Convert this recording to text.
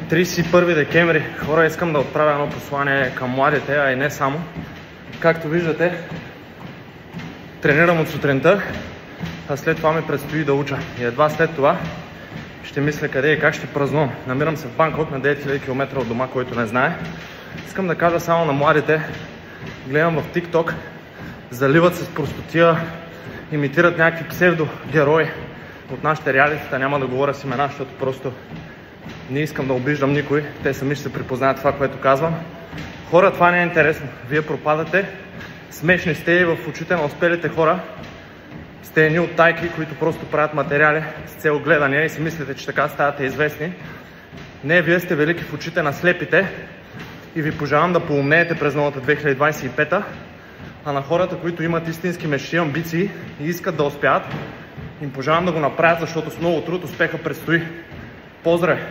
31 декември. Хора, искам да отправя едно послание към младите, а и не само. Както виждате, тренирам от сутринта, а след това ми предстои да уча. И едва след това ще мисля къде и как ще празнувам. Намирам се в Банкок, на 9000 км от дома, който не знае. Искам да кажа само на младите, гледам в TikTok, заливат се с простотия, имитират някакви псевдогерои от нашите реалитета. Няма да говоря с имена, защото просто не искам да обиждам никой. Те сами ще се припознаят това, което казвам. Хора, това не е интересно. Вие пропадате. Смешни сте и в очите на успелите хора. Сте едни от тайки, които просто правят материали с цел гледания и си мислите, че така ставате известни. Не, вие сте велики в очите на слепите и ви пожелавам да поумнеете през новата 2025-та. А на хората, които имат истински мечти, амбиции и искат да успеят, им пожелавам да го направят, защото с много труд успеха предстои. Поздрави!